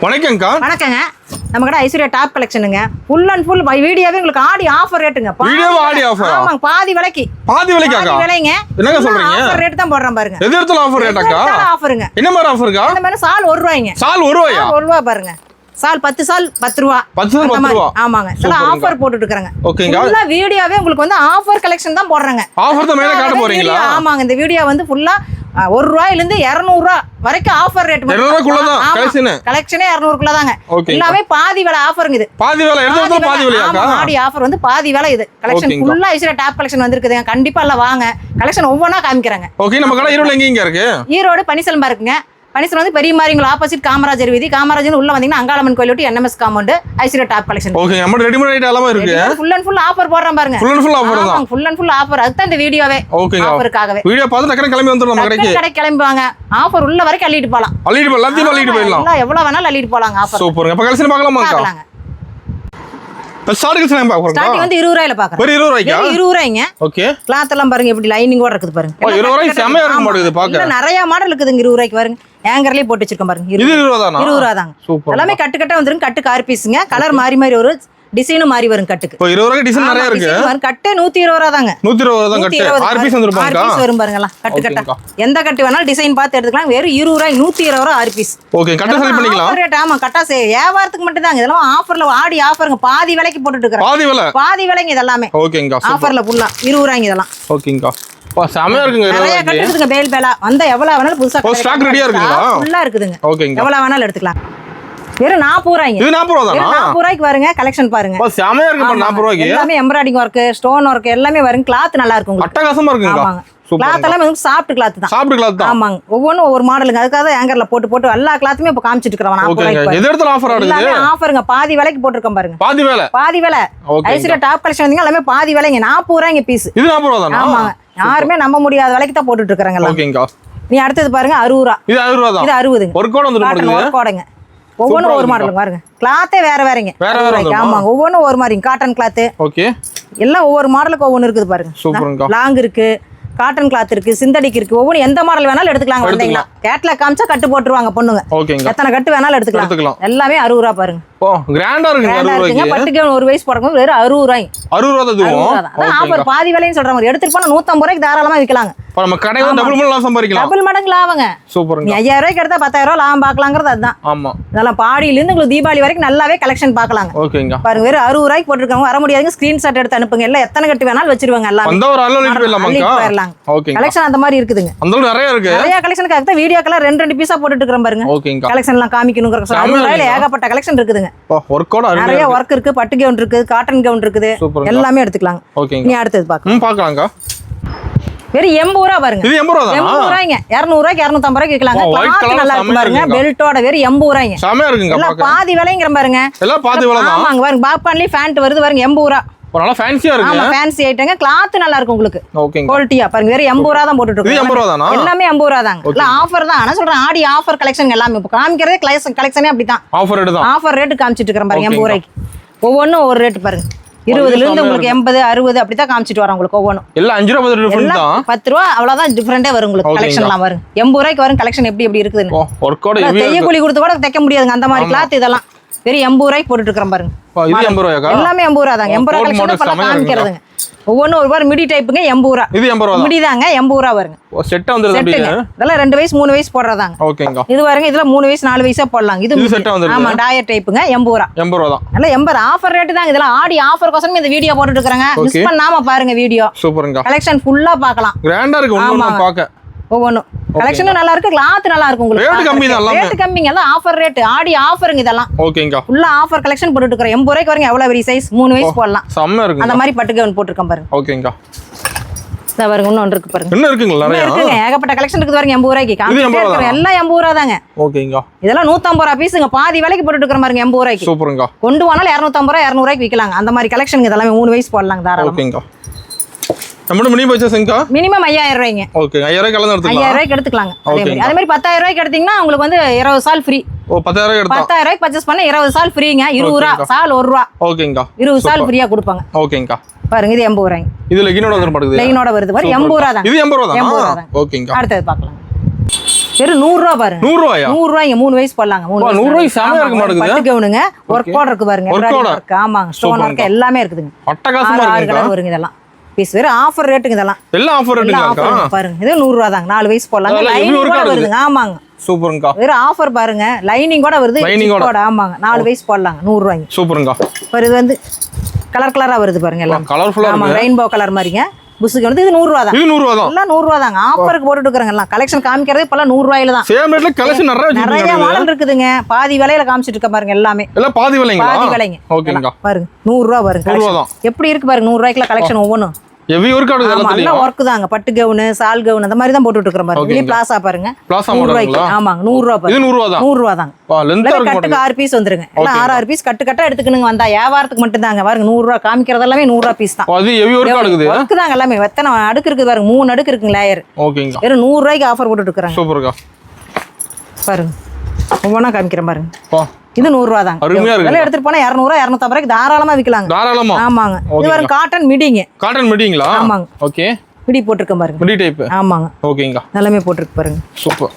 வணக்கம்க்கா. வணக்கங்க. நம்ம கடை ஐஸ்வர்யா டாப் கலெக்ஷனுங்க. ஃபுல் அண்ட் ஃபுல் வீடியோவே உங்களுக்கு ஆடி ஆஃபர் ரேட்டுங்க. வீடியோவா ஆடி ஆஃபர்? ஆமாங்க, பாதி விலைக்கு. பாதி விலைக்காக்கா? பாதி விலைங்க. என்னங்க சொல்றீங்க? ஆஃபர் ரேட் தான் போடுறேன் பாருங்க. எது இடத்துல ஆஃபர் ரேட்டாக்கா? ஆஃபருங்க. என்ன மாதிரி ஆஃபருக்கா? இந்த மாதிரி சால் 1 ரூபாய்ங்க. சால் 1 ரூபாயா? 1 ரூபாய் பாருங்க. சால் 10 சால் 10 ரூபாய். 10 சால் 10 ரூபாய். ஆமாங்க. இதெல்லாம் ஆஃபர் போட்டுட்டு இருக்காங்க. ஓகேங்க. ஃபுல்லா வீடியோவே உங்களுக்கு வந்து ஆஃபர் கலெக்ஷன் தான் போடுறாங்க. ஆஃபர் தான் மேல காட்ட போறீங்களா? ஆமாங்க. இந்த வீடியோ வந்து ஃபுல்லா 1 ரூபாயில இருந்து 200 ரூபாய் வரைக்கும் ஆஃபர் ரேட். 200 ரூபாய்க்குள்ள தான் கலெக்ஷன். கலெக்ஷனே 200 குள்ள தாங்க. எல்லாமே பாதி விலை ஆஃபருங்க இது. பாதி விலை எடுத்தது பாதி விலையாக்கா? ஆடி ஆஃபர் வந்து பாதி விலை இது. கலெக்ஷன் ஃபுல்லா ஐஸ்வர்யா டாப் கலெக்ஷன் வந்திருக்குதுங்க. கண்டிப்பா எல்லாம் வாங்க. கலெக்ஷன் ஒவ்வொன்றா காமிக்கறாங்க. ஓகே. நம்ம கடை ஈரோட்ல எங்க இருக்கு? ஈரோடு பனிசல்மா இருக்குங்க. பனிசல் வந்து பெரிய மாரிங்கள ஆப்போசிட் காமராஜர் வீதி. காமராஜர் உள்ள வந்தீங்கன்னா அங்காளம்மன் கோயில் ஒட்டி NMS compound Aishwarya top collection. Okay. நம்ம ரெடிமேட் ஐட்டம் எல்லாமே இருக்கு. ஃபுல் அண்ட் ஃபுல் ஆஃபர் போடுறோம் பாருங்க. ஃபுல் அண்ட் ஃபுல் ஆஃபர் தான். Full and full offer. அதுதான் இந்த வீடியோவே. ஓகே. ஆஃபருக்காகவே. வீடியோ பார்த்து டக்குனு கிளம்பி வந்துறோம் நம்ம கடைக்கு. கடைக்கு கிளம்பி வாங்க. ஆஃபர் உள்ள வரைக்கும் அள்ளிட்டு போலாம். அள்ளிட்டு போலாம். எல்லாத்தையும் அள்ளிட்டு போயிடலாம். எல்லாம் எவ்வளவு வேணாலும் அள்ளிட்டு போலாங்க ஆஃபர். சூப்பர்ங்க. அப்ப கலெக்ஷன் பார்க்கலாமாக்கா? பார்க்கலாங்க. ஸ்டார்டிங் சேம் பாக்குறோம். ஸ்டார்டிங் வந்து 20 ரூபாயில பாக்குறோம். ஒரு 20 ரூபாய்க்கா? 20 ரூபாய்ங்க. ஓகே. கிளாத் எல்லாம் பாருங்க எப்படி லைனிங்கோட இருக்குது பாருங்க. 20 ரூபாய் செமையா இருக்கு மாட்டேங்குது பாக்க. நிறைய மாடல் இருக்குதுங்க 20 ரூபாய்க்கு பாருங்க. ஏங்கர்லயே போட்டு வச்சிருக்கோம் பாருங்க. 20 ரூபாய் தானா? 20 ரூபாய் தாங்க. சூப்பர். எல்லாமே கட்டு கட்டா வந்துரும். கட்டு கார் பீஸ்ங்க. கலர் மாறி மாறி ஒரு டிசைனும் மாறி வரும் கட்டுக்கு. இப்போ 20 ரூபாய்க்கு டிசைன் நிறைய இருக்கு. கட்டு 120 ரூபாய் தாங்க. 120 ரூபாய் தான் கட்டு. 6 பீஸ் வந்துருப்பாங்க. 6 பீஸ் வரும் பாருங்களா கட்டு கட்டா. எந்த கட்டு வேணாலும் டிசைன் பார்த்து எடுத்துக்கலாம். வெறும் 20 ரூபாய் 120 ரூபாய் 6 பீஸ். ஓகே. கட்ட செல் பண்ணிக்கலாம். Offer rate. ஆமா கட்டா வியாபாரத்துக்கு மட்டும் தாங்க. இதெல்லாம் ஆஃபர்ல ஆடி ஆஃபருங்க. பாதி விலைக்கு போட்டுட்டு இருக்கறோம். பாதி விலை. பாதி விலைங்க இதெல்லாம். ஓகேங்கா. ஆஃபர்ல ஃபுல்லா 20 ரூபாய்ங்க இதெல்லாம். ஓகேங்கா. பா செமையா இருக்குங்க. நிறைய கட்டு இருக்குங்க. பேல் பேலா வந்தா எவ்வளவு வேணாலும் புதுசா ஸ்டாக் ரெடியா இருக்குங்களா? ஃபுல்லா இருக்குதுங்க. ஓகேங்க. எவ்வளவு வேணாலும் எடுத்துக்கலாம். வெறும் 40 ரூபாய்ங்க. இது 40 ரூபாய் தானா? 40 ரூபாய்க்கு வருங்க. கலெக்ஷன் பாருங்க. பா செமையா இருக்கு. 40 ரூபாய்க்கு எல்லாமே எம்ப்ராய்டிங் வர்க், ஸ்டோன் வர்க் எல்லாமே வரும். கிளாத் நல்லா இருக்கும் உங்களுக்கு. அட்டகாசமா இருக்குங்க. ஆமாங்க. கிளாத் எல்லாம் வந்து சாஃப்ட் கிளாத் தான். சாஃப்ட் கிளாத் தான். ஆமாங்க. ஒவ்வொன்றும் ஒவ்வொரு மாடலுங்க. அதுக்காக ஏங்கர்ல போட்டு எல்லா கிளாத்துமே இப்ப காமிச்சிட்டு இருக்கறோம். 40 ரூபாய்க்கு. எது இடத்துல ஆஃபர் ஆடுது? எல்லாமே ஆஃபருங்க. பாதி விலைக்கு போட்டுருக்கோம் பாருங்க. பாதி விலை. பாதி விலை. ஐஸ்வர்யா டாப் கலெக்ஷன் வந்தீங்க எல்லாமே பாதி விலைங்க. 40 ரூபாய்ங்க பீஸ். இது 40 ரூபாய் தானா? ஆமாங்க. யாருமே நம்ப முடியாத விலைக்கு தான் போட்டுட்டு இருக்காங்க. ஓகேங்கா. நீ அடுத்தது பாருங்க 60 ரூபாய். இது 60 ரூபாய் தான். இது 60ங்க. ஒரு கோட் வந்துரும் பாருங்க. ஒரு கோடுங்க. ஒவ்வொன்றும் ஒரு மாடல் பாருங்க. கிளாத்தே வேற வேறங்க. வேற வேற. ஆமாங்க. ஒவ்வொன்றும் ஒரு மாதிரி காட்டன் கிளாத். ஓகே. எல்லாம் ஒவ்வொரு மாடலுக்கு ஒவ்வொன்று இருக்குது பாருங்க. சூப்பர்ங்க. லாங் இருக்கு, காட்டன் கிளாத் இருக்கு, சிந்தடிக் இருக்கு. ஒவ்வொரு எந்த மாடல் வேணாலும் எடுத்துக்கலாம். வந்தீங்களா கேட்லாக் காமிச்சா கட்டு போட்டுருவாங்க பொண்ணுங்க. ஓகேங்க. எத்தனை கட்டு வேணாலும் எடுத்துக்கலாம். எல்லாமே 60 ரூபாய் பாருங்க. ஓ கிராண்டா இருக்கு. 60 ரூபாய்க்கு பட்டுக்கு ஒரு வயசு போடுறவங்க வெறும் 60 ரூபாய். 60 ரூபாய் தான். அதான் ஆஃபர் பாதி விலைன்னு சொல்ற மாதிரி. எடுத்துட்டு போனா 150 ரூபாய்க்கு தாராளமா விற்கலாங்க. அப்ப நம்ம கடையில டபுள் மடங்கு சம்பாதிக்கலாம். டபுள் மடங்கு லாபங்க. சூப்பர்ங்க. நீ 5000 ரூபாய்க்கு எடுத்தா 10000 ரூபாய் லாபம் பார்க்கலாங்கிறது அதுதான். ஆமா. இதெல்லாம் பாடியில இருந்து உங்களுக்கு தீபாவளி வரைக்கும் நல்லாவே கலெக்ஷன் பார்க்கலாங்க. ஓகேங்க. பாருங்க வெறும் 60 ரூபாய்க்கு போட்டுருக்காங்க. வர முடியாதுங்க. ஸ்கிரீன்ஷாட் எடுத்து அனுப்புங்க. எல்லாம் எத்தனை கட்டு வேணாலும் வச்சிருவாங்க. எல்லாம் அந்த ஒரு அள்ளி போயிடலாம். ஓகேங்க. கலெக்ஷன் அந்த மாதிரி இருக்குதுங்க. அந்த நிறைய இருக்கு. நிறைய கலெக்ஷனுக்கு தான் வீடியோக்கெல்லாம் 2 பீஸா போட்டுட்டு இருக்கறோம் பாருங்க. ஓகேங்க. கலெக்ஷன் எல்லாம் காமிக்கணும்ங்கற 60 ரூபாயில ஏகப்பட்ட கலெக்ஷன் இருக்குதுங்க. ஒர்க் கோட் நிறைய வர்க் இருக்கு. பட்டு கவுன் இருக்கு, காட்டன் கவுன் இருக்குது. எல்லாமே எடுத்துக்கலாம். ஓகேங்க. நீ அடுத்து பார்க்கலாம். பார்க்கலாம்க்கா. வெறும் 80 ரூபாய் பாருங்க. இது 80 ரூபாய் தானா? 80 ரூபாய்ங்க. 200 ரூபாய்க்கு 250 ரூபாய்க்கு விக்கலாங்க. கிளாத் நல்லா இருக்கு பாருங்க. பெல்ட்டோட வெறும் 80 ரூபாய்ங்க. செமையா இருக்குங்க. எல்லாம் பாதி விலைங்கற பாருங்க. எல்லாம் பாதி விலை தான். ஆமாங்க. பாருங்க பாப்பான்லி ஃபேண்ட் வருது பாருங்க 80 ரூபாய். நல்லா ஃபேன்சியா இருக்கு. ஆமா ஃபேன்சி ஐட்டங்க. கிளாத் நல்லா இருக்கும் உங்களுக்கு. ஓகேங்க. குவாலிட்டியா பாருங்க. வெறும் 80 ரூபாய் தான் போட்டுட்டு இருக்கோம். இது 80 ரூபாய் தானா? எல்லாமே 80 ரூபாய் தாங்க. இல்ல ஆஃபர் தான். நான் சொல்றேன் ஆடி ஆஃபர் கலெக்ஷன் எல்லாமே. இப்ப காமிக்கிறதே கலெக்ஷனே அப்படி தான். ஆஃபர் ரேட் தான். ஆஃபர் ரேட் காமிச்சிட்டு இருக்கறேன் பாருங்க 80 ரூபாய்க்கு. ஒவ்வொன்னும் ஒரு ரேட் பாருங்க. 20ல இருந்து உங்களுக்கு 80, 60 அப்படி தான் காமிச்சிட்டு வரோம் உங்களுக்கு ஒவ்வொன்றும். எல்லாம் 5 ரூபாய் டிஃபரண்ட் தான். 10 ரூபாய் அவ்வளவுதான் டிஃபரண்டே வரும் உங்களுக்கு. கலெக்ஷன்லாம் வரும். 80 ரூபாய்க்கு வரும் கலெக்ஷன் எப்படி இருக்குதுன்னு. ஒர்க் கோட் தைய கூலி கொடுத்து கூட தைக்க முடியாதுங்க அந்த மாதிரி கிளாத் இதெல்லாம். வெறும் 80 ரூபாய்க்கு போட்டுட்டு இருக்கறேன் பாருங்க. இது 80 ரூபாய்க்கா? எல்லாமே 80 ரூபாய் தாங்க. 80 ரூபாய் கலெக்ஷன் காமிக்கிறதுங்க. ஒவ்வொன்றும் ஒரு மிடி டைப்புங்க 80 ரூபாய். இது 80 ரூபாய் மிடி தாங்க 80 ரூபாய் வருங்க. செட்டா வந்துருது அப்படியே. இதெல்லாம் 2 வயசு 3 வயசு போடுறதாங்க. ஓகேங்க. இது பாருங்க இதுல 3 வயசு 4 வயசா போடலாம். இது செட்டா வந்துருது. ஆமா டயர் டைப்புங்க 80 ரூபாய். 80 ரூபாய் தான். நல்ல 80 ஆஃபர் ரேட் தாங்க. இதெல்லாம் ஆடி ஆஃபர் கோசமே இந்த வீடியோ போட்டுட்டு இருக்காங்க. மிஸ் பண்ணாம பாருங்க வீடியோ. சூப்பர்ங்க. கலெக்ஷன் ஃபுல்லா பார்க்கலாம். கிராண்டா இருக்கு ஒவ்வொண்ணு பார்க்க. ஒவ்வொன்றும் கலெக்ஷனும் நல்லா இருக்கு. கிளாத் நல்லா இருக்கும் உங்களுக்கு. ரேட் கம்மி தான். ரேட் கம்மிங்க. எல்லாம் ஆஃபர் ரேட். ஆடி ஆஃபருங்க இதெல்லாம். ஓகேங்க. ஃபுல்லா ஆஃபர் கலெக்ஷன் போட்டுட்டு இருக்கறோம். 80 ரூபாய்க்கு வரங்க. எவ்வளவு பெரிய சைஸ் 3 வயசு போடலாம். செம்ம இருக்கு. அந்த மாதிரி பட்டு கவுன் போட்டுருக்கேன் பாருங்க. ஓகேங்க. இத பாருங்க இன்னொன்று இருக்கு பாருங்க. என்ன இருக்குங்க? நிறைய இருக்குங்க. ஏகப்பட்ட கலெக்ஷன் இருக்குது பாருங்க 80 ரூபாய்க்கு. காமிச்சிட்டே இருக்கறேன். எல்லாம் 80 ரூபாய் தாங்க. ஓகேங்க. இதெல்லாம் 150 ரூபாய் பீஸ்ங்க. பாதி விலைக்கு போட்டுட்டு இருக்கறேன் பாருங்க 80 ரூபாய்க்கு. சூப்பர்ங்க. கொண்டு போனால 250 ரூபாய் 200 ரூபாய்க்கு விக்கலாங்க. அந்த மாதிரி கலெக்ஷன் இதெல்லாம் 3 வயசு போடலாம் தாராளமா. ஓகேங்க. நம்ம மினி பர்ச்சேஸ்ங்கா மினிமம் 5000 ரூபாய்ங்க. ஓகே 5000 ரூபாய்க்கு கலந்து எடுத்துக்கலாம். 5000 ரூபாய்க்கு எடுத்துக்கலாங்க. அதே மாதிரி 10000 ரூபாய்க்கு எடுத்தீங்கன்னா உங்களுக்கு வந்து 20 சால் ஃப்ரீ. ஓ 10000 ரூபாய்க்கு எடுத்தா 10000 ரூபாய்க்கு பர்ச்சேஸ் பண்ணா 20 சால் ஃப்ரீங்க. 20 ரூபாய் சால் 1 ரூபாய். ஓகேங்கா. 20 சால் ஃப்ரீயா கொடுப்பாங்க. ஓகேங்கா. பாருங்க இது 80 ரூபாய்ங்க. இது லெகினோட வந்து மாட்டேங்குது. லெகினோட வருது பாரு 80 ரூபாய் தான். இது 80 ரூபாய் தான். ஓகேங்கா. அடுத்து பார்க்கலாம். வெறும் 100 ரூபா பாருங்க. 100 ரூபாயா? 100 ரூபாய்ங்க 3 வயசு போடலாங்க. 3 100 ரூபாய்க்கு செமையா இருக்க மாட்டேங்குது. பட்டு கவுனுங்க ஒர்க் கோட் இருக்கு பாருங்க. இருக்கு. ஆமாங்க ஸ்டோன் ஒர்க் எல்லாமே இருக்குதுங்க. அட்டகாசமா இருக்கு. கலர் வருங்க இதெல்லாம். பீஸ் வேற ஆஃபர் ரேட்டுங்க இதெல்லாம். எல்லாம் ஆஃபர் ரேட்டுங்க பாருங்க. இது 100 ரூபா தாங்க. 4 வயசு போடலாங்க. லைனிங் கூட வருதுங்க. ஆமாங்க. சூப்பர்ங்கா. வேற ஆஃபர் பாருங்க. லைனிங் கூட வருது. கூட ஆமாங்க. 4 வயசு போடலாங்க 100 ரூபாய்ங்க. சூப்பர்ங்கா. பாரு இது வந்து கலர் கலரா வருது பாருங்க எல்லாம். கலர்ஃபுல்லா ஆமா ரெயின்போ கலர் மாதிரிங்க. புஸ்ஸுக்கு வந்து இது 100 ரூபா தான். இது 100 ரூபா தான். எல்லாம் 100 ரூபா தாங்க. ஆஃபருக்கு போட்டுட்டு இருக்காங்க எல்லாம். கலெக்ஷன் காமிக்கிறது இப்பலாம் 100 ரூபாயில தான். சேம் ரேட்ல கலெக்ஷன் நிறைய மாடல் இருக்குதுங்க. பாதி விலையில காமிச்சிட்டு இருக்க பாருங்க எல்லாமே. எல்லாம் பாதி விலைங்களா? பாதி விலைங்க. ஓகேங்கா. பாருங்க 100 ரூபா பாருங்க. எப்படி இருக்கு பாருங்க 100 ரூபாய்க்குல கலெக்ஷன் ஒவ்வொன்றும். ஹெவி ஒர்க் ஆகுது எல்லாத்துலயும். நல்லா ஒர்க் தாங்க. பட்டு கவுன், சால் கவுன் அந்த மாதிரி தான் போட்டுட்டு இருக்கற பாருங்க. இது பிளாசா பாருங்க. பிளாசா 100 ரூபாய்க்கு. ஆமாங்க 100 ரூபா பாருங்க. இது 100 ரூபா தான். 100 ரூபா தாங்க. லென்த்தா இருக்கு. கட்டுக்கு 6 பீஸ் வந்துருங்க. எல்லாம் 6 பீஸ் கட்டு எடுத்துக்கணுங்க. வந்தா வியாபாரத்துக்கு மட்டும் தாங்க. பாருங்க 100 ரூபா காமிக்கிறது எல்லாமே 100 ரூபா பீஸ் தான். அது ஹெவி ஒர்க் ஆகுது. ஒர்க் தாங்க எல்லாமே. எத்தனை அடுக்கு இருக்குது பாருங்க. 3 அடுக்கு இருக்குங்க லேயர். ஓகேங்க. வெறும் 100 ரூபாய்க்கு ஆஃபர் போட்டுட்டு இருக்காங்க. சூப்பர்க்கா. பாருங்க. ஒவ்வொண்ணா காமிக்கிறேன் பாருங்க. பா. இது 100 ரூபா தாங்க. அருமையா இருக்கு. இதெல்லாம் எடுத்துட்டு போனா 200 250 ரூபாய்க்கு தாராளமா விக்கலாங்க. தாராளமா. ஆமாங்க. இது பாருங்க காட்டன் மிடிங்க. காட்டன் மிடிங்களா? ஆமாங்க. ஓகே. மிடி போட்டுருக்கேன் பாருங்க. Midi type. ஆமாங்க. ஓகேங்க. எல்லாமே போட்டுருக்கு பாருங்க. சூப்பர்.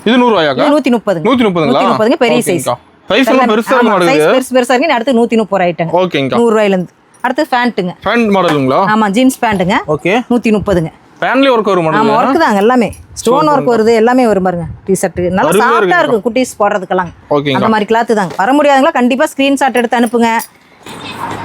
இது 100 ரூபாயாக்கா? இது 130. 130ங்களா? 130 பெரிய சைஸ். சைஸ் எல்லாம் பெருசா இருக்க மாட்டேங்குது. சைஸ் பெருசா இருக்கு. அடுத்து 130 ஐட்டங்க. ஓகேங்க. 100 ரூபாயில இருந்து. அடுத்து பேண்ட்ங்க. பேண்ட் மாடலுங்களா? ஆமா ஜீன்ஸ் பேண்ட்ங்க. ஓகே. 130ங்க. பேண்ட்லயே ஒர்க் வரும் மாடல். ஆமா ஒர்க் தாங்க எல்லாமே. ஸ்டோன் ஒர்க் வருது எல்லாமே வரும் பாருங்க. டி-ஷர்ட் நல்லா சாஃப்ட்டா இருக்கும் குட்டீஸ் போடுறதுக்கெல்லாம். ஓகேங்க. அந்த மாதிரி கிளாத் தாங்க. வர முடியாதவங்களா கண்டிப்பா ஸ்கிரீன்ஷாட் எடுத்து அனுப்புங்க.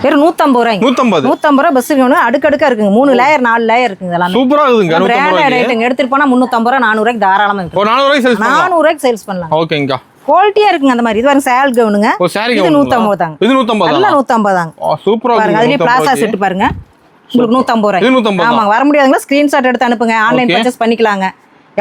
வெறும் 150 ரூபாய்ங்க. 150 ரூபாய் பஸ்ஸுக்கு ஒன்று அடுக்கடுக்கா இருக்குங்க. 3 லேயர் 4 லேயர் இருக்குங்க இதெல்லாம். சூப்பரா இருக்குங்க. பிராண்டட் ஐட்டம் எடுத்துட்டு போனா 350 ரூபாய் 400 ரூபாய்க்கு தாராளமா இருக்கு. 400 ரூபாய்க்கு சேல்ஸ் பண்ணலாம். 400 ரூபாய்க்கு சேல்ஸ் பண்ணலாம். ஓகேங்க. குவாலிட்டியா இருக்குங்க அந்த மாதிரி. இது பாருங்க சால் கவுனுங்க. சாரி இது 150 தாங்க. இது 150 எல்லாம் 150 தாங்க. சூப்பரா இருக்கு. பாருங்க அதுலயே பிளாசா செட் பாருங்க. உங்களுக்கு 150 ரூபாய். இது 150. ஆமா வர முடியாதவங்க ஸ்கிரீன்ஷாட் எடுத்து அனுப்புங்க. ஆன்லைன் பர்ச்சேஸ் பண்ணிக்கலாங்க.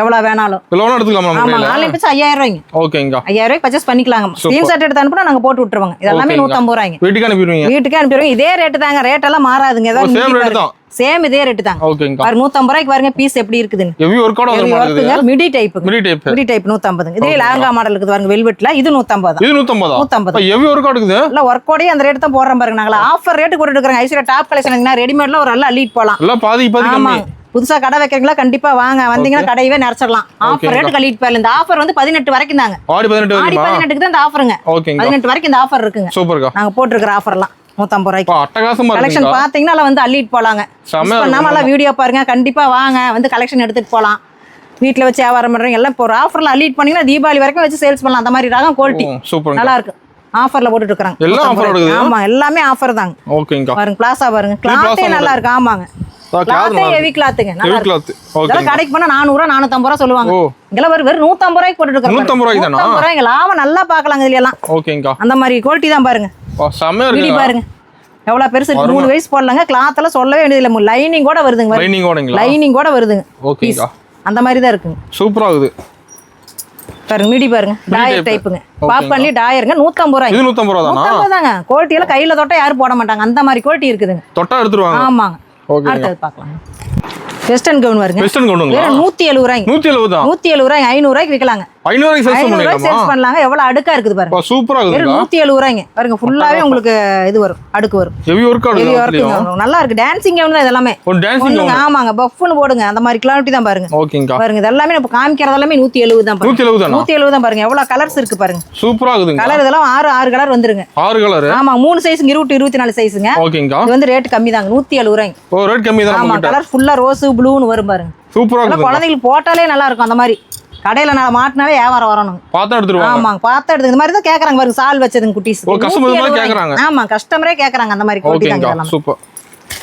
எவ்வளவு வேணாலும். லோன் எடுத்துக்கலாமா நம்ம? ஆமா ஆன்லைன் பர்ச்சேஸ் 5000 ரூபாய்ங்க. ஓகேங்க. 5000 ரூபாய்க்கு பர்ச்சேஸ் பண்ணிக்கலாங்க. ஸ்கிரீன்ஷாட் எடுத்து அனுப்புனா நாங்க போட்டு விட்டுருவாங்க. இதெல்லாம் 150 ரூபாய்ங்க. வீட்டுக்கு அனுப்பிடுவீங்க? வீட்டுக்கு அனுப்பிடுவீங்க. இதே ரேட் தாங்க. ரேட் எல்லாம் மாறாதுங்க. ஏதாவது சேம் ரேட் தான். சேம் இதே ரேட் தாங்க. ஓகேங்க. பாருங்க 150 ரூபாய்க்கு பாருங்க பீஸ் எப்படி இருக்குதுன்னு. ஹெவி ஒர்க் ஆட வர மாட்டேங்குது. Midi type. Midi type. Midi type 150. இதே லாங்கா மாடல் இருக்குது பாருங்க வெல்வெட்ல. இது 150 தான். இது 150. 150. ஹெவி ஒர்க் ஆடுக்குது. இல்ல ஒர்க் ஓடே அந்த ரேட் தான் போடுறோம் பாருங்க. நாங்க ஆஃபர் ரேட் போட்டுட்டு இருக்கோம். ஐஸ்வர்யா டாப் கலெக்ஷன் ரெடிமேட்ல ஒரு நல்ல அள்ளீட் போலாம். எல்லாம் பாதி கம்மி. புதுசா கடை வைக்கிறீங்களா கண்டிப்பா வாங்க. வந்தீங்கன்னா கடையவே நிறச்சிடலாம். ஆஃபர் ரேட் கழிட்டு போயிடலாம். இந்த ஆஃபர் வந்து 18 வரைக்கும் தாங்க. ஆடி 18க்கு தான் இந்த ஆஃபருங்க. 18 வரைக்கும் இந்த ஆஃபர் இருக்குங்க. சூப்பர்க்கா. நாங்க போட்டுருக்கிற ஆஃபர்லாம் 150 ரூபாய்க்கு. அட்டகாசமா இருக்கு. கலெக்ஷன் பாத்தீங்கன்னா வந்து அள்ளிட்டு போலாங்க. பண்ணாம வீடியோ பாருங்க. கண்டிப்பா வாங்க வந்து கலெக்ஷன் எடுத்துட்டு போலாம். வீட்டுல வச்சு வியாபாரம் பண்றவங்க எல்லாம் இப்போ ஒரு ஆஃபர்ல அள்ளிட்டு பண்ணீங்கன்னா தீபாவளி வரைக்கும் வச்சு சேல்ஸ் பண்ணலாம். அந்த மாதிரி ரகம் குவாலிட்டி நல்லா இருக்கு. ஆஃபர்ல போட்டுட்டு இருக்காங்க. எல்லாம் ஆஃபர் வருது. ஆமா எல்லாமே ஆஃபர் தாங்க. ஓகேங்க. பாருங்க பிளாசா பாருங்க. கிளாத்தே நல்லா இருக்கு. ஆமாங்க. கிளாத்தே ஹெவி கிளாத்துங்க. நல்லா இருக்கு. இதெல்லாம் கடைக்கு போனா 400 450 ரூபாய் சொல்லுவாங்க. இங்கெல்லாம் வெறும் 150 ரூபாய்க்கு போட்டுட்டு இருக்காங்க. 150 ரூபாய்க்கு தானா? 150 ரூபாய்க்கு லாபம் நல்லா பார்க்கலாங்க இதுல எல்லாம். ஓகேங்க. அந்த மாதிரி குவாலிட்டி தான் பாருங்க. செமையா இருக்கு. மிடி பாருங்க. எவ்வளவு பெருசு இருக்கு. 3 வயசு போடலாங்க. கிளாத் எல்லாம் சொல்லவே வேண்டியதில்லை. லைனிங் கூட வருதுங்க. லைனிங் கூட வருதுங்க. ஓகேங்க. அந்த மாதிரி தான் இருக்குங்க. சூப்பரா இருக்குது. பாருங்க மிடி பாருங்க. டாயர் டைப்புங்க. பாப்கார்ன்லயே டாயருங்க 150 ரூபாய். இது 150 ரூபாய் தானா? 150 தாங்க. குவாலிட்டி எல்லாம் கையில தொட்டா யாரும் போட மாட்டாங்க. அந்த மாதிரி குவாலிட்டி இருக்குதுங்க. தொட்டா எடுத்துருவாங்க. ஆமாங்க. அடுத்து பார்க்கலாம். வெஸ்டர்ன் கவுன் வருங்க. வெஸ்டர்ன் கவுனுங்களா? 170 ரூபாய். 170 தான். 170 ரூபாய் 500 ரூபாய்க்கு விக்கலாங்க. 500 ரூபாய்க்கு சேல்ஸ் பண்ணலாங்க. எவ்வளவு அடுக்கா இருக்குது பாருங்க. சூப்பரா இருக்கு. 170 ரூபாய்ங்க. பாருங்க ஃபுல்லாவே உங்களுக்கு இது வரும். அடுக்கு வரும். ஹெவி ஒர்க் ஆடுது. நல்லா இருக்கு. டான்சிங் கவுன் தான் இதெல்லாம். ஒரு டான்சிங் கவுன். ஆமாங்க. பஃப்னு போடுங்க. அந்த மாதிரி குவாலிட்டி தான் பாருங்க. ஓகேங்க. பாருங்க இதெல்லாம் நம்ம காமிக்கிறது எல்லாமே 170 தான் பாருங்க. 170 தானா? 170 தான் பாருங்க. எவ்வளவு கலர்ஸ் இருக்கு பாருங்க. சூப்பரா இருக்குங்க. கலர் இதெல்லாம் 6 கலர் வந்துருங்க. 6 கலர். ஆமா 3 சைஸ்ங்க. 24 சைஸ்ங்க. ஓகேங்க. இது வந்து ரேட் கம்மி தாங்க. 170 ரூபாய். ஓ ரேட் கம்மி தான். ஆமா கலர் ஃபுல்லா ரோஸ் ப்ளூன்னு வரும் பாருங்க. சூப்பரா இருக்கு. குழந்தைகளுக்கு போட்டாலே நல்லா இருக்கும். அந்த மாதிரி கடையில நான் மாட்டினாலே வியாபாரம் வரணும். பார்த்தா எடுத்துருவாங்க. ஆமாங்க பார்த்தா எடுத்து இந்த மாதிரி தான் கேக்குறாங்க பாருங்க. சால் வச்சதுங்க குட்டீஸ். ஓ கஸ்டமர் கேக்குறாங்க. ஆமா கஸ்டமரே கேக்குறாங்க அந்த மாதிரி குவாலிட்டி தாங்க எல்லாம். சூப்பர்.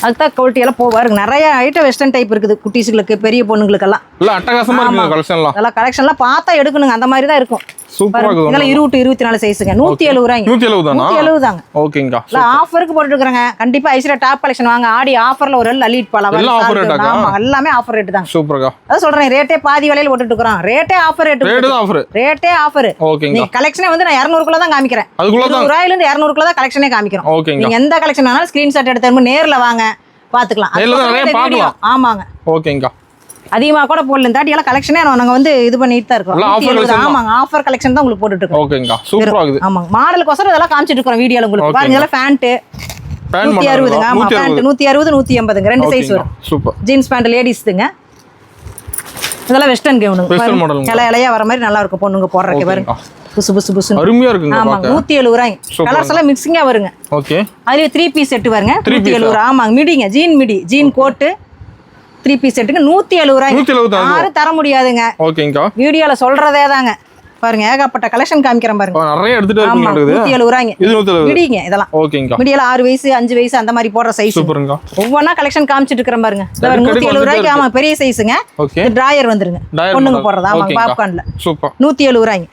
அதுதான் குவாலிட்டி எல்லாம் பாருங்க. நிறைய ஐட்டம் வெஸ்டர்ன் டைப் இருக்குது. குட்டீஸ்களுக்கு பெரிய பொண்ணுங்களுக்கு எல்லாம். இல்ல அட்டகாசமா இருக்கு கலெக்ஷன்லாம். அதெல்லாம் கலெக்ஷன்லாம் பார்த்தா எடுக்கணுங்க. அந்த மாதிரி தான் இருக்கும். சூப்பரா இருக்கு. இதெல்லாம் 24 சைஸ்ங்க. 170 ரூபாய்ங்க. 170 தானா? 170 தாங்க. ஓகேங்க. இல்ல ஆஃபருக்கு போட்டுட்டு இருக்காங்க. கண்டிப்பா ஐஸ்வர்யா டாப் கலெக்ஷன் வாங்க. ஆடி ஆஃபர்ல ஒரு அள்ளீட் போலாம். எல்லாம் ஆஃபர் ரேட். ஆமா எல்லாமே ஆஃபர் ரேட் தான். சூப்பர்ங்க. அத சொல்றேன். ரேட்டே பாதி விலையில போட்டுட்டு இருக்கோம். ரேட்டே ஆஃபர் ரேட். ரேட் தான் ஆஃபர். ரேட்டே ஆஃபர். ஓகேங்க. நீ கலெக்ஷனே வந்து நான் 200 குள்ள தான் காமிக்கிறேன். அதுக்குள்ள தான் 100 ரூபாயில இருந்து 200 குள்ள தான் கலெக்ஷனே காமிக்கிறோம். ஓகேங்க. நீங்க எந்த கலெக்ஷன் வேணாலும் ஸ்கிரீன்ஷாட் எடுத்து நேர்ல வாங்க பாத்துக்கலாம். நிறைய பார்க்கலாம். ஆமாங்க. ஓகேங்க. அதிகமா கூட போடல. இந்த எல்லாம் கலெக்ஷனே நாங்க வந்து இது பண்ணிட்டு தான் இருக்கோம். ஆமாங்க ஆஃபர் கலெக்ஷன் தான் உங்களுக்கு போட்டுட்டு இருக்கோம். ஓகேங்க. சூப்பரா இருக்குது. ஆமாங்க மாடலுக்கோசரம் இதெல்லாம் காமிச்சிட்டு இருக்கோம் வீடியோல உங்களுக்கு. பாருங்க இதெல்லாம் பேண்ட் 160. ஆமா பேண்ட் 160 180 ரெண்டு சைஸ் வரும். சூப்பர். ஜீன்ஸ் பேண்ட் லேடிஸ்துங்க. இதெல்லாம் வெஸ்டர்ன் கவுனுங்க. Western model. இலையா வர மாதிரி நல்லா இருக்கும் பொண்ணுங்க போடுறதுக்கு பாருங்க. புசு புசு புசு அருமையா இருக்குங்க. ஆமாங்க 170 ரூபாய். கலர்ஸ் எல்லாம் மிக்சிங்கா வருங்க. ஓகே. அதுல 3 பீஸ் செட் வருங்க 170. ஆமாங்க மிடிங்க ஜீன் கோட் 3 பீஸ் செட்டுக்கு 170 ரூபாய். 170 யாரும் தர முடியாதுங்க. ஓகேங்கா. வீடியோல சொல்றதே தாங்க. பாருங்க ஏகப்பட்ட கலெக்ஷன் காமிக்கிறேன் பாருங்க. நிறைய எடுத்துட்டு இருக்கீங்க. 170 ரூபாய்ங்க. இது 170 மிடிங்க இதெல்லாம். ஓகேங்கா. மிடியல 6 வயசு 5 வயசு அந்த மாதிரி போடுற சைஸ். சூப்பர்ங்க. ஒவ்வொன்னா கலெக்ஷன் காமிச்சிட்டு இருக்கறேன் பாருங்க. 170 ரூபாய்க்கு. ஆமா பெரிய சைஸ்ங்க. இது டிராயர் வந்துருங்க. பொண்ணுங்க போடுறது. ஆமா பாப்கார்ன்ல. சூப்பர். 170 ரூபாய்ங்க.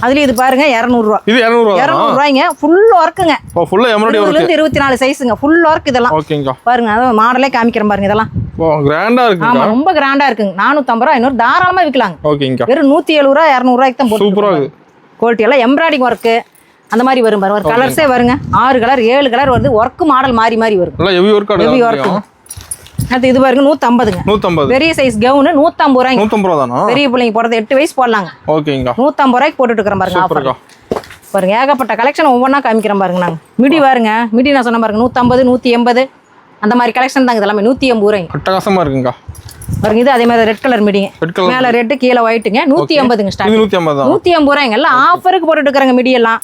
அதுல இது பாருங்க 200 ரூபாய். இது 200 ரூபாய்ங்க. ஃபுல் வர்க்குங்க. ஃபுல்லா எம்ப்ராய்டரி வர்க். 24 சைஸ்ங்க. ஃபுல் வர்க் இதெல்லாம். ஓகேங்கா. பாருங்க அத மாடலே காமிக்கிறேன் பாருங்க இதெல்லாம். கிராண்டா இருக்குங்க. ஆமா ரொம்ப கிராண்டா இருக்குங்க. 450 ரூபாய் 500 தாராளமா விக்கலாங்க. ஓகேங்கா. வெறும் 170 ரூபாய் 200 ரூபாய்க்கு தான் போட்டு. சூப்பரா இருக்கு. குவாலிட்டி எல்லாம் எம்ப்ராய்டிங் வர்க் அந்த மாதிரி வரும் பாருங்க. ஒரு கலர்ஸே வருங்க. 6 கலர் 7 கலர் வருது. வர்க் மாடல் மாறி வரும். எல்லாம் ஹெவி வர்க் ஆடுது. Heavy work. அது இது பாருங்க 150ங்க. 150. பெரிய சைஸ் கவுன் 150 ரூபாய்ங்க. 150 ரூபாய் தானா? பெரிய பிள்ளைங்க போறது 8 வயசு போடலாங்க. ஓகேங்கா. 150 ரூபாய்க்கு போட்டுட்டு இருக்கறேன் பாருங்க ஆஃபர். பாருங்க ஏகப்பட்ட கலெக்ஷன் ஒவ்வொன்றா காமிக்கிறேன் பாருங்க. நாங்கள் மிடி பாருங்க. மிடி நான் சொன்ன பாருங்க 150 180 அந்த மாதிரி கலெக்ஷன் தாங்க. இதெல்லாமே 180 ரூபாய்ங்க. அட்டகாசமா இருக்குங்க பாருங்க. இது அதே மாதிரி ரெட் கலர் மிடிங்க. மேல ரெட் கீழே ஒயிட்டுங்க. 150ங்க ஸ்டார்ட். 150 ரூபாய்ங்க. எல்லாம் ஆஃபருக்கு போட்டுட்டு இருக்காங்க மிடி எல்லாம்.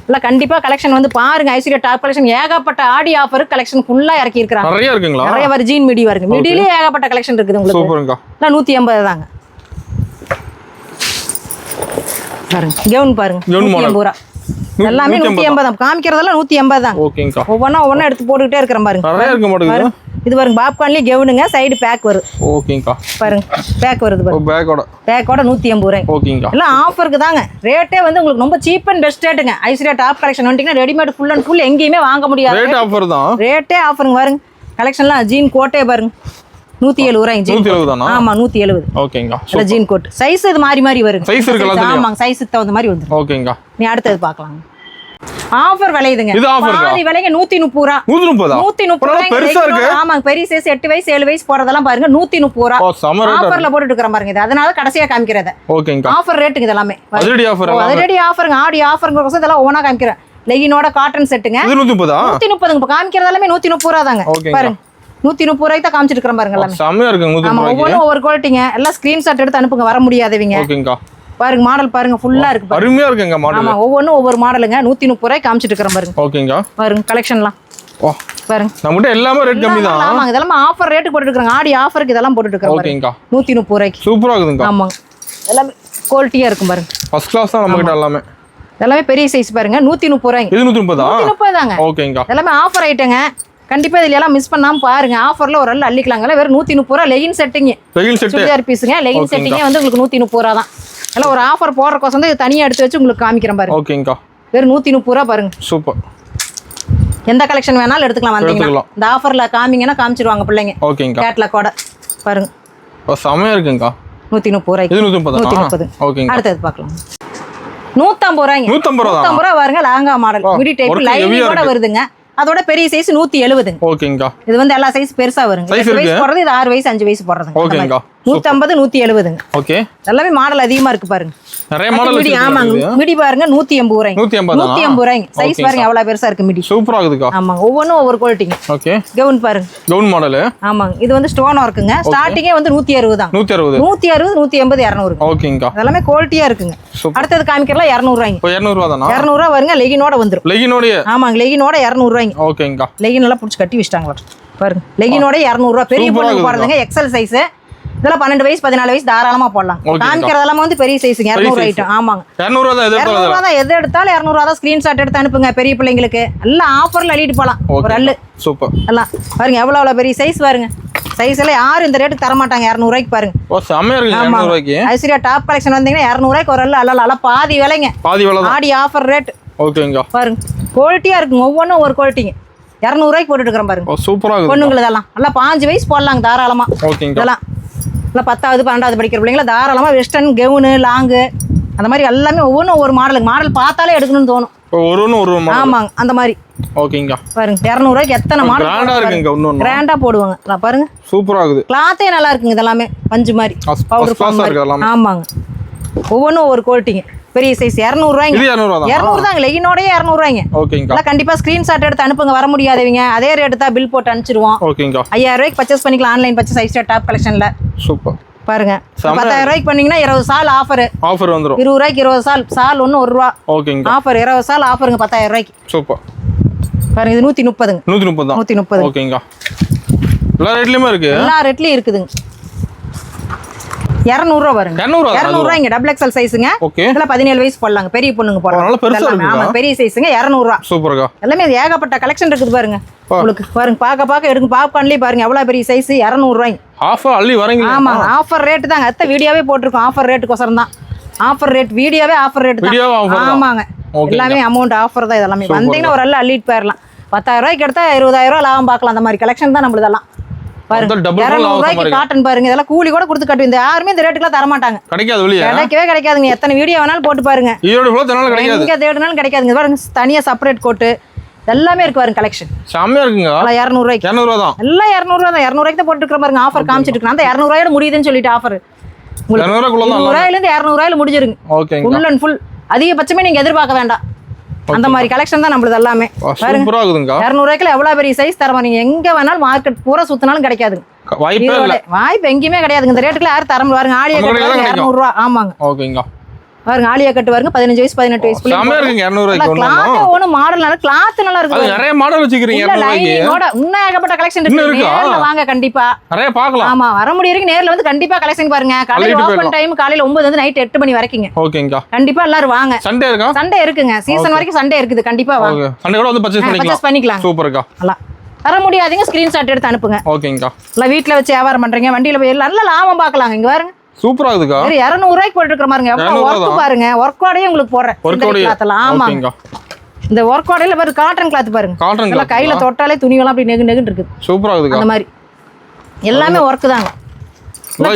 எல்லாம் கண்டிப்பா கலெக்ஷன் வந்து பாருங்க. ஐஸ்வர்யா டாப் கலெக்ஷன் ஏகப்பட்ட ஆடி ஆஃபர் கலெக்ஷன் ஃபுல்லா இறக்கி இருக்காங்க. நிறைய இருக்குங்களா? நிறைய வர்ஜின் மிடி வருங்க. மிடியிலே ஏகப்பட்ட கலெக்ஷன் இருக்குது உங்களுக்கு. சூப்பர்ங்க. எல்லாம் 180 தாங்க. பாருங்க கவுன் பாருங்க 180 ரூபாய். எல்லாமே 180 காமிக்கிறதெல்லாம் 180 தாங்க. ஓகேங்கா. ஒவ்வொன்னா எடுத்து போட்டுக்கிட்டே இருக்கிறேன் பாருங்க. நிறைய இருக்க மாட்டேங்குது. இது பாருங்க பாப்கார்ன்லயே கவுனுங்க. சைடு பேக் வருது. ஓகேங்கா. பாருங்க பேக் வருது பாருங்க. பேக்கோட 180 ரூபாய். ஓகேங்கா. எல்லாம் ஆஃபருக்கு தாங்க. ரேட்டே வந்து உங்களுக்கு ரொம்ப சீப் அண்ட் பெஸ்ட் ரேட்டுங்க. ஐஸ்வர்யா டாப் கலெக்ஷன் வந்துட்டீங்கன்னா ரெடிமேட் ஃபுல் அண்ட் ஃபுல் எங்கேயுமே வாங்க முடியாது. ரேட் ஆஃபர் தான். ரேட்டே ஆஃபருங்க பாருங்க. கலெக்ஷன்லாம் ஜீன் கோட்டே பாருங்க 170 ரூபாய். 170 தானா? ஆமா 170. ஓகேங்கா. ஜீன் கோட் சைஸ் இது மாறி வருங்க. சைஸ் இருக்குல? ஆமாங்க சைஸ்க்கு தகுந்த மாதிரி வந்துரும். ஓகேங்கா. நீ அடுத்தது பார்க்கலாம். ஆஃபர் விலையுதுங்க. இது ஆஃபர் பாதி விலைங்க 130 ரூபாய். 130 ரூபாய் பெருசா இருக்கு. ஆமாங்க பெரிய சைஸ் 8 வயசு 7 வயசு போறதெல்லாம் பாருங்க 130 ரூபாய். ஆஃபர்ல போட்டுட்டு இருக்கறேன் பாருங்க. இது அதனால கடைசியா காமிக்கிறத. ஓகேங்கா. ஆஃபர் ரேட்டுங்க இதெல்லாம். அதிரடி ஆஃபர். அதிரடி ஆஃபர்ங்க. ஆடி ஆஃபர்ங்கறத இதெல்லாம் ஓனா காமிக்கிறேன். லெகினோட காட்டன் செட்டுங்க. இது 130. 130ங்க. இப்ப காமிக்கிறது எல்லாமே 130 ரூபாய் தாங்க. பாருங்க 130 ரூபாய்க்கு தான் காமிச்சிட்டு இருக்கறேன் பாருங்க எல்லாமே. செமையா இருக்கு 130 ரூபாய்க்கு. ஆமா ஒவ்வொரு குவாலிட்டிங்க. எல்லாம் ஸ்கிரீன்ஷாட் எடுத்து அனுப்புங்க வர முடியாதவங்க. ஓகேங்கா. பாருங்க மாடல் பாருங்க ஃபுல்லா இருக்கு பாருங்க. அருமையா இருக்குங்க மாடல். ஆமா ஒவ்வொரு மாடலுங்க 130 ரூபாய்க்கு காமிச்சிட்டு இருக்கறேன் பாருங்க. ஓகேங்கா. பாருங்க கலெக்ஷன்லாம். வா பாருங்க நம்மட்ட எல்லாமே ரேட் கம்மி தான். ஆமாங்க இதெல்லாம் ஆஃபர் ரேட் போட்டுட்டு இருக்காங்க. ஆடி ஆஃபருக்கு இதெல்லாம் போட்டுட்டு இருக்காங்க. ஓகேங்கா. 130 ரூபாய்க்கு. சூப்பரா இருக்குங்க. ஆமாங்க எல்லாமே குவாலிட்டியா இருக்கும் பாருங்க. ஃபர்ஸ்ட் கிளாஸ் தான் நம்ம கிட்ட எல்லாமே. எல்லாமே பெரிய சைஸ் பாருங்க 130 ரூபாய்க்கு. இது 130 தாங்க. ஓகேங்கா. எல்லாமே ஆஃபர் ஐட்டங்க. கண்டிப்பா இதுல எல்லாம் மிஸ் பண்ணாம பாருங்க. ஆஃபர்ல ஒரு நாள் அள்ளிக்கலாங்க. வெறும் 130 ரூபாய் legging setting. Legging set. Churidar பீஸ்ங்க. லெகின் செட்டிங் வந்து உங்களுக்கு 130 ரூபாய் தான். எல்லாம் ஒரு ஆஃபர் போடுறதுக்கு வந்து தனியா எடுத்து வச்சு உங்களுக்கு காமிக்கிறேன் பாருங்க. ஓகேங்கா. வெறும் 130 ரூபாய் பாருங்க. சூப்பர். எந்த கலெக்ஷன் வேணாலும் எடுத்துக்கலாம் வந்தீங்கன்னா. இந்த ஆஃபர்ல காமிங்கன்னா காமிச்சிடுவாங்க பிள்ளைங்க. ஓகேங்கா. கேட்லாக்கோட பாருங்க. செமையா இருக்குங்கா. 130 ரூபாய்க்கு. இது 130. ஓகேங்க. அடுத்தது பார்க்கலாம். 150 ரூபாய்ங்க. 150 ரூபாய் பாருங்க. லாங்கா மாடல் மிடி டைப் லைனிங்கோட வருதுங்க. அதோட பெரிய சைஸ் 170. ஓகேங்கா. இது வந்து எல்லா சைஸ் பெருசா வருங்க. 8 வயசு போறது, இது 6 வயசு 5 வயசு போறதுங்க. ஓகேங்கா. 150 170. ஓகே. எல்லாமே மாடல் அதிகமா இருக்கு பாருங்க. நிறைய மாடல் மிடி. ஆமாங்க மிடி பாருங்க 180 ரூபாய். 180 ரூபாய். சைஸ் பாருங்க எவ்வளவு பெருசா இருக்கு மிடி. சூப்பரா இருக்குக்கா. ஆமாங்க ஒவ்வொன்றும் ஒவ்வொரு குவாலிட்டிங்க. ஓகே. கவுன் பாருங்க. Gown model. ஆமாங்க இது வந்து ஸ்டோன் ஒர்க்குங்க. ஸ்டார்டிங்கே வந்து 160 தான். 160 180 200. ஓகேங்கா. எல்லாமே குவாலிட்டியா இருக்குங்க. அடுத்தது காமிக்கிறலாம் 200 ரூபாய்ங்க. 200 ரூபாய் தானா? 200 ரூபாய் வருங்க. லெகினோட வந்துரும். லெகினோட. ஆமாங்க லெகினோட 200 ரூபாய்ங்க. ஓகேங்கா. லெகின் எல்லாம் புடிச்சு கட்டி வச்சிட்டாங்களா பாருங்க. லெகினோட 200 ரூபாய். பெரிய பொண்ணுங்க போறதுங்க. XL size. இதெல்லாம் 12 வயசு 14 வயசு தாராளமா போடலாம். காமிக்கிறதெல்லாம் வந்து பெரிய சைஸ்ங்க. 200 ஐட்டம். ஆமாங்க 200 ரூபாய் தான். 200 ரூபாய் தான். எது எடுத்தாலும் 200 ரூபாய் தான். ஸ்கிரீன்ஷாட் எடுத்து அனுப்புங்க பெரிய பிள்ளைங்களுக்கு. எல்லாம் ஆஃபர்ல அள்ளிட்டு போலாம். ஒரு அல்லு. சூப்பர். எல்லாம் பாருங்க எவ்வளவு பெரிய சைஸ் பாருங்க. சைஸ் எல்லாம் யாரும் இந்த ரேட்டுக்கு தர மாட்டாங்க. 200 ரூபாய்க்கு பாருங்க. ஓ செமையா இருக்கு. 200 ரூபாய்க்கு. ஐஸ்வர்யா டாப் கலெக்ஷன் வந்தீங்கன்னா 200 ரூபாய்க்கு ஒரு அல்ல அல்ல பாதி விலைங்க. பாதி விலை தான். ஆடி ஆஃபர் ரேட். ஓகேங்க. பாருங்க குவாலிட்டியா இருக்குங்க. ஒவ்வொன்றும் ஒரு குவாலிட்டிங்க. 200 ரூபாய்க்கு போட்டுட்டு இருக்கிறேன் பாருங்க. ஓ சூப்பரா இருக்கு. பொண்ணுங்களுக்கு இதெல்லாம் நல்லா 5 வயசு போடலாங்க தாராளமா. ஓகேங்க. இதெல்லாம் இல்லை 10வது 12வது படிக்கிற பிள்ளைங்கள தாராளமாக வெஸ்டர்ன் கவுனு லாங்கு அந்த மாதிரி எல்லாமே ஒவ்வொன்றும் ஒவ்வொரு மாடல் பார்த்தாலே எடுக்கணும்னு தோணும். ஒரு ஆமாங்க அந்த மாதிரி. ஓகேங்க. பாருங்க 200 ரூபாய்க்கு எத்தனை மாடல் கிராண்டா இருக்குங்க. இன்னொன்னு கிராண்டா போடுவாங்க பாருங்க. சூப்பரா இருக்குது. கிளாத்தே நல்லா இருக்குங்க. இதெல்லாமே பஞ்சு மாதிரி பவுடர் ஃபார்ம் மாதிரி. ஆமாங்க ஒவ்வொன்றும் ஒவ்வொரு குவாலிட்டிங்க. பெரிய சைஸ் 200 ரூபாய்ங்க. 200 தாங்க. லெகினோட 200 ரூபாய்ங்க. ஓகேங்க. எல்லாம் கண்டிப்பா ஸ்கிரீன்ஷாட் எடுத்து அனுப்புங்க வர முடியாதவங்க. அதே ரேட் தான் பில் போட்டு அனுப்பிச்சிடுவோம். ஓகேங்க. 5000 ரூபாய்க்கு பர்ச்சேஸ் பண்ணிக்கலாம். ஆன்லைன் பர்ச்சேஸ் ஐஸ்வர்யா டாப் கலெக்ஷன்ல. சூப்பர். பாருங்க செம்ம. 10,000 ரூபாய்க்கு பண்ணீங்கன்னா 20 சால் ஆஃபர். ஆஃபர் வந்துரும். 20 ரூபாய்க்கு 20 சால். சால் ஒன்று 1 ரூபா ஓகேங்கா. ஆஃபர். 20 சால் ஆஃபருங்க 10,000 ரூபாய்க்கு. சூப்பர். பாருங்க இது 130ங்க. 130 தான். 130. ஓகேங்கா. எல்லா ரேட்லயுமே இருக்கு. எல்லா ரேட்லயும் இருக்குதுங்க. 200 ரூபா வருங்க. 200 ரூபாய்ங்க. டபுள் எக்ஸ்எல் சைஸுங்க. ஓகே. இதெல்லாம் 17 வயசு போடலாங்க. பெரிய பொண்ணுங்க போடலாம். நல்ல பெருசா இருக்கு. ஆமா பெரிய சைஸுங்க. 200 ரூபா. சூப்பர்க்கா. எல்லாமே ஏகப்பட்ட கலெக்ஷன் இருக்குது பாருங்க. உங்களுக்கு பாருங்க பார்க்க எடுங்க. பாப்கார்ன்லயே பாருங்க எவ்வளவு பெரிய சைஸ். 200 ரூபாய்ங்க. ஆஃபர் அள்ளி வரீங்க. ஆமா ஆஃபர் ரேட் தாங்க. அத்த வீடியோவே போட்டுருக்கோம். ஆஃபர் ரேட்டுக்கோசரம் தான். ஆஃபர் ரேட் வீடியோவே ஆஃபர் ரேட் தான். ஆமாங்க. எல்லாமே அமௌண்ட் ஆஃபர் தான். இதெல்லாமே வந்தீங்கன்னா ஒரு அள்ளி அள்ளிட்டு போயிடலாம். 10,000 ரூபாய்க்கு எடுத்தா 20,000 ரூபாய் லாபம் பார்க்கலாம். அந்த மாதிரி கலெக்ஷன் தான் நம்மளதெல்லாம். பாருங்க 200 ரூபாய்க்கு காட்டன் பாருங்க. இதெல்லாம் கூலி கூட கொடுத்து கட்டுவீங்க. யாருமே இந்த ரேட்டுக்குலாம் தர மாட்டாங்க. கிடைக்காது வெளியே. கிடைக்கவே கிடைக்காதுங்க. எத்தனை வீடியோ வேணாலும் போட்டு பாருங்க. ஈரோடு ஃபுல்லா தேடனாலும் கிடைக்காது. எங்க தேடினாலும் கிடைக்காதுங்க. பாருங்க தனியா செப்பரேட் கோட்டு எல்லாமே இருக்கு பாருங்க கலெக்ஷன். செம்மையா இருக்குங்க. 200 ரூபாய்க்கு. 200 ரூபா தான். எல்லாம் 200 ரூபா தான். 200 ரூபாய்க்கு தான் போட்டுருக்க பாருங்க. ஆஃபர் காமிச்சிட்டு இருக்கேன். அந்த 200 ரூபாயோட முடியுதுன்னு சொல்லிட்டு ஆஃபர். 200 ரூபாய்க்குள்ள தான். 200 ரூபாயில இருந்து 200 ரூபாயில முடிஞ்சிருங்க. ஓகேங்க. Full and full. அதிகபட்சமே நீங்க எதிர்பார்க்க வேண்டாம். அந்த மாதிரி கலெக்ஷன் தான் நம்மளது எல்லாமே. சூப்பரா இருக்குதுங்க. 200 ரூபாய்க்குல எவ்வளவு பெரிய சைஸ் தரமா. நீங்க எங்க வேணாலும் மார்க்கெட் பூரா சுத்தினாலும் கிடைக்காதுங்க. வாய்ப்பே இல்ல. வாய்ப்பு எங்கேயுமே கிடையாதுங்க. இந்த ரேட்டுக்குள்ள யாரும் தரம் பாருங்க. ஆலியா கட்டு 200 ரூபா. ஆமாங்க. ஓகேங்க. பாருங்க ஆலியா கட்டு பாருங்க 15 வயசு 18 வயசு. செம்மையா இருக்குங்க. 200 ரூபாய்க்கு கிளாத் ஒண்ணு மாடல் நல்ல கிளாத் நல்லா இருக்கு. அது நிறைய மாடல் வச்சிருக்கீங்க. 200 ரூபாய்க்கு. இன்னும் ஏகப்பட்ட கலெக்ஷன் இருக்கு. நேர்ல வாங்க கண்டிப்பா. நிறைய பார்க்கலாம். ஆமா வர முடியறீங்க. நேர்ல வந்து கண்டிப்பா கலெக்ஷன் பாருங்க. காலையில ஓபன் டைம் காலையில 9 வந்து நைட் 8 மணி வரைக்குங்க. ஓகேங்க. கண்டிப்பா எல்லாரும் வாங்க. சண்டே இருக்கா? சண்டே இருக்குங்க. சீசன் வரைக்கும் சண்டே இருக்குது. கண்டிப்பா வாங்க. சண்டே கூட வந்து பர்சேஸ் பண்ணிக்கலாம். சூப்பர்க்கா. வர முடியாதீங்க ஸ்கிரீன்ஷாட் எடுத்து அனுப்புங்க. ஓகேங்கா. இல்ல வீட்ல வச்சு வியாபாரம் பண்றீங்க. வண்டியில போய் நல்ல லாபம் பார்க்கலாங்க. இங்க பாருங்க சூப்பரா இருக்குக்கா. 200 ரூபாய்க்கு போட்டு இருக்கிற பாருங்க. எவ்வளவு வர்க் பாருங்க. வர்க்கோடயே உங்களுக்கு போடுறேன். ஆமாங்க. இந்த வர்க்கோடையில பாருங்க காட்டன் கிளாத் பாருங்க. நல்லா கையில தொட்டாலே துணியெல்லாம் அப்படி நெகுன்னு இருக்குது. சூப்பரா இருக்குக்கா. அந்த மாதிரி எல்லாமே வர்க் தாங்க.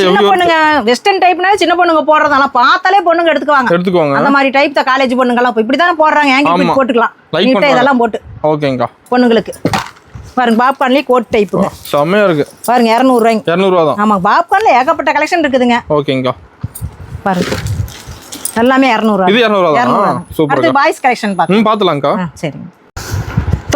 சின்ன பொண்ணுங்க வெஸ்டர்ன் டைப்னா சின்ன பொண்ணுங்க போடுறதால பார்த்தாலே பொண்ணுங்க எடுத்துக்குவாங்க. அந்த மாதிரி டைப் தான் காலேஜ் பொண்ணுங்க எல்லாம் இப்படி தானே போடுறாங்க. ஏங்கி போட்டுக்கலாம். நீட்டா இதெல்லாம் போட்டு. ஓகேங்கா. பொண்ணுங்களுக்கு பாருங்க பாப்கார்ன்லயே கோட் டைப். செம்மையா இருக்கு. பாருங்க 200 ரூபாய்ங்க. 200 ரூபா தான். ஆமா பாப்கார்ன்ல ஏகப்பட்ட கலெக்ஷன் இருக்குதுங்க. ஓகேங்கா. பாருங்க எல்லாமே 200 ரூபாய். இது 200 ரூபா தான். சூப்பர். அடுத்து பாய்ஸ் கலெக்ஷன் பாருங்க. பாத்துலாம்க்கா. சரிங்க.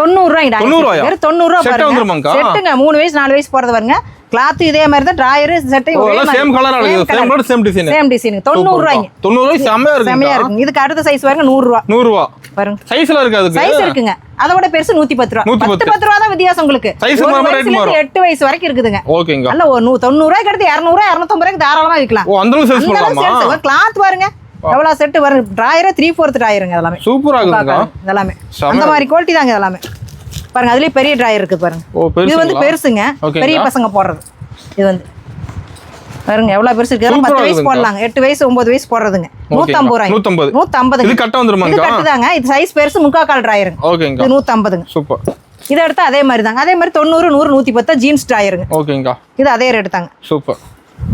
90 ரூபாய்டா. 90 ரூபாயா? வெறும் 90 ரூபாய் பாருங்க. செட்டுங்க 3 வயசு 4 வயசு போறது பாருங்க. கிளாத் இதே மாதிரி தான். டிராயர் செட் சேம் கலரா இருக்கு. Same colour same design. Same design. 90 ரூபாய்ங்க. 90 ரூபாய் செமையா இருக்கு. செமையா இருக்கு. இதுக்கு அடுத்த சைஸ் பாருங்க 100 ரூபாய். 100 ரூபாய் பாருங்க. சைஸ்ல இருக்கு. அதுக்கு சைஸ் இருக்குங்க. அதோட பெருசு 110 ரூபாய். 10 ரூபாய் தான் வித்தியாசம் உங்களுக்கு. சைஸ் மாறும் ரேட் மாறும். 8 வயசு வரைக்கும் இருக்குதுங்க. ஓகேங்க. நல்ல 90 ரூபாய்க்கு அடுத்து 200 250 ரூபாய்க்கு தாராளமா விக்கலாம். ஓ அந்த அளவுக்கு சைஸ் பண்ணலாமா? கிளாத் பாருங்க எவ்வளவு செட் வரும். டிராயர் 3/4 டிராயருங்க. எல்லாமே சூப்பரா இருக்குங்க. எல்லாமே அந்த மாதிரி குவாலிட்டி தாங்க. எல்லாமே பாருங்க. அதுலயே பெரிய டிராயர் இருக்கு பாருங்க. இது வந்து பெருசுங்க. பெரிய பசங்க போடுறது. இது வந்து பாருங்க எவ்வளவு பெருசு இருக்கு. 10 வயசு போடலாங்க. 8 வயசு 9 வயசு போடுறதுங்க. 150 ரூபாய். 150. இது கட்ட வந்துருமாங்க. இது கட்டுதாங்க. இது சைஸ் பெருசு முக்கால் டிராயருங்க. ஓகேங்க. இது 150ங்க. சூப்பர். இத எடுத்து அதே மாதிரி தாங்க. அதே மாதிரி 90 100 110 ஜீன்ஸ் டிராயருங்க. ஓகேங்க. இது அதே ரேட் தாங்க. சூப்பர்.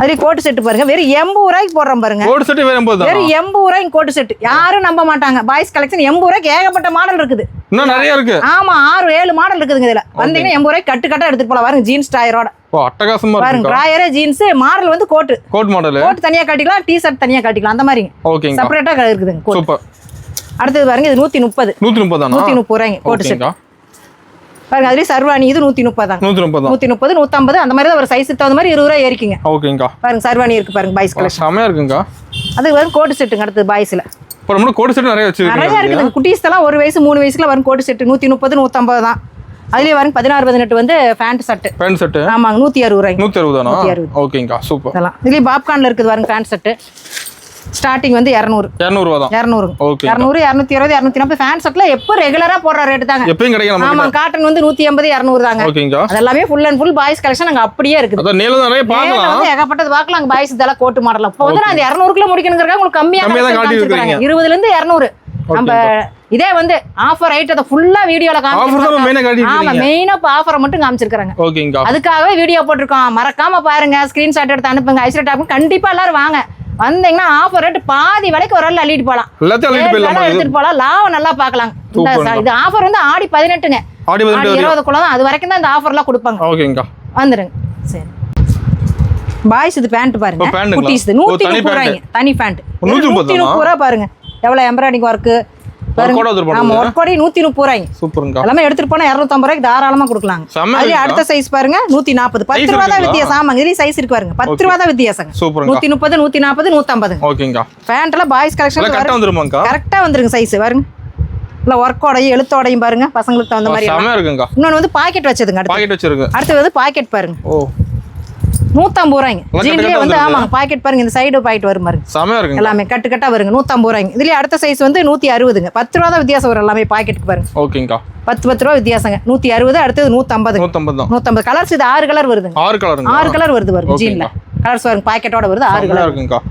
அதே கோட் செட் பாருங்க. வெறும் 80 ரூபாய்க்கு போடுறோம் பாருங்க. கோட் செட் வெறும் 80 ரூபாய்க்கு கோட் செட். யாரும் நம்ப மாட்டாங்க. பாய்ஸ் கலெக்ஷன் 80 ரூபாய்க்கு ஏகப்பட்ட மாடல் இருக்குது. இன்னும் நிறைய இருக்கு. ஆமா 6-7 மாடல் இருக்குதுங்க. இதுல வந்தீங்கன்னா 80 ரூபாய்க்கு கட்டா எடுத்துட்டு போலாம். பாருங்க ஜீன்ஸ் டிராயரோட. ஓ அட்டகாசமா இருக்கு. பாருங்க டிராயர் ஜீன்ஸ் மாடல் வந்து கோட் மாடல். கோட் தனியா காட்டிக்கலாம். டி-ஷர்ட் தனியா காட்டிக்கலாம். அந்த மாதிரி ஓகேங்க. செப்பரேட்டா இருக்குதுங்க. சூப்பர். அடுத்து பாருங்க இது 130. 130 தானா? 130 ரூபாய்ங்க கோட் செட். பாருங்க அதுலயே சர்வாணி. இது 130 தான். 130 150 அந்த மாதிரி தான் ஒரு சைஸ்க்கு தகுந்த மாதிரி 20 ரூபாய் ஏறிக்குங்க. ஓகேங்க. பாருங்க சர்வாணி இருக்கு பாருங்க பாய்ஸ் கலெக்ஷன். செமையா இருக்குங்க. அது வரும் கோட் செட்டுங்க. அடுத்து பாய்ஸ்ல இப்போ நம்ம கோட் செட் நிறைய வச்சிருக்கீங்க. நிறைய இருக்குது. குட்டீஸ் எல்லாம் 1 வயசு 3 வயசுல வரும் கோட் செட் 130 150 தான். அதுலயே வரும் 16 18 வந்து பேண்ட் செட். பேண்ட் செட் ஆமாங்க 160 ரூபாய். 160 தானா? ஓகேங்க. சூப்பர். இதெல்லாம் இதுலயே பாப்கார்ன்ல இருக்குது பாருங்க பேண்ட் செட். ஸ்டார்டிங் வந்து 200 ரூபாய் தான். 200 ஓகே. 200 220 240 ஃபேன் செட்ல எப்போ ரெகுலரா போடுற ரேட் தாங்க. எப்பவும் கிடைக்கும். ஆமா காட்டன் வந்து 180 200 தாங்க. ஓகேங்க. அதெல்லாம் full and full boys collection அங்க அப்படியே இருக்குது. அத நீல நிறைய பார்க்கலாம். ஏகப்பட்டது பார்க்கலாம். பாய்ஸ் இதெல்லாம் கோட் மாடல். இப்போ வந்து நான் 200 குள்ள முடிக்கணும்ங்கறதுக்காக உங்களுக்கு கம்மியா காட்டிருக்காங்க. 20 ல இருந்து 200. நம்ம இதே வந்து ஆஃபர் ஐட் அத ஃபுல்லா வீடியோல காமிச்சிருக்காங்க. ஆமா மெயினா ஆஃபரை மட்டும் காமிச்சிருக்காங்க. ஓகேங்க. அதுக்காகவே வீடியோ போட்டுருக்கோம். மறக்காம பாருங்க. ஸ்கிரீன்ஷாட் எடுத்து அனுப்புங்க. ஐஸ்ரேட் டாப் கண்டிப்பா எல்லாரும் வாங்க. வந்தீங்கன்னா ஆஃபர் ரேட் பாதி விலைக்கு ஒரு ஆள் அள்ளிட்டு போலாம். எடுத்துட்டு போலாம். லாபம் நல்லா பார்க்கலாம். இது ஆஃபர் வந்து ஆடி 18ங்க. ஆடி 20 தான். அது வரைக்கும் தான் இந்த ஆஃபர்லாம் கொடுப்பாங்க. ஓகேங்க. வந்துருங்க. சரி பாய்ஸ் இது பேண்ட் பாருங்க. குட்டீஸ் 130 ரூபாய்ங்க. தனி பேண்ட் 130 ரூபாய் பாருங்க. எவ்வளவு எம்ப்ராய்டிங் ஒர்க் ஒர்க்கோட வந்துரும் ஆமா ஒர்க் கோடி 130 ரூபாய்ங்க. சூப்பர்ங்கா. எல்லாமே எடுத்துட்டு போனா 250 ரூபாய்க்கு தாராளமா கொடுக்கலாங்க. செம்ம அதுல அடுத்த சைஸ் பாருங்க 140 10 ரூபாய் தான் வித்தியாசம். ஆமாங்க இதுலயும் சைஸ் இருக்கு பாருங்க 10 ரூபாய் தான் வித்தியாசங்க. சூப்பர்ங்கா. 130 140 150. ஓகேங்கா. பேண்ட்ல பாய்ஸ் கலெக்ஷன் கரெக்ட்டா வந்துருமாங்கா? கரெக்ட்டா வந்துருங்க சைஸ் பாருங்க. இல்ல ஒர்க்கோடையும் எழுத்தோடையும் பாருங்க பசங்களுக்கு தகுந்த மாதிரி. செம்ம இருக்குங்கா. இன்னொன்னு வந்து பாக்கெட் வச்சதுங்க. பாக்கெட் வச்சிருக்கு. அடுத்து வந்து பாக்கெட் பாருங்க. ஓ 150 ரூபாய்ங்க. ஜீன்லயே வந்து ஆமாங்க பாக்கெட் பாருங்க இந்த சைடு பாக்கெட் வரும் பாருங்க. செம்ம இருக்குங்க. எல்லாமே கட்டு கட்டா வருங்க 150 ரூபாய்ங்க. இதுலயே அடுத்த சைஸ் வந்து 160ங்க. 10 ரூபாய் தான் வித்தியாசம் வரும் எல்லாமே பாக்கெட்டுக்கு பாருங்க. ஓகேங்கா. 10 ரூபாய் வித்தியாசங்க. 160 அடுத்தது 150. 150 தான். 150 கலர்ஸ் இது 6 கலர் வருதுங்க. 6 கலருங்க. 6 கலர் வருது பாருங்க ஜீன்ல. கலர்ஸ் பாருங்க பாக்கெட்டோட வருது 6 கலர் இருக்குங்கா.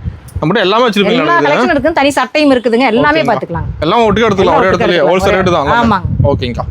நம்மட்ட எல்லாமே வச்சிருப்பீங்க. எல்லா கலெக்ஷன் இருக்குங்க. தனி சட்டையும் இருக்குதுங்க. எல்லாமே பாத்துக்கலாம். எல்லாம் ஒட்டுக்க எடுத்துக்கலாம் ஒரே இடத்துல ஹோல்சேல் ரேட் தான். ஆமாங்க. ஓகேங்கா.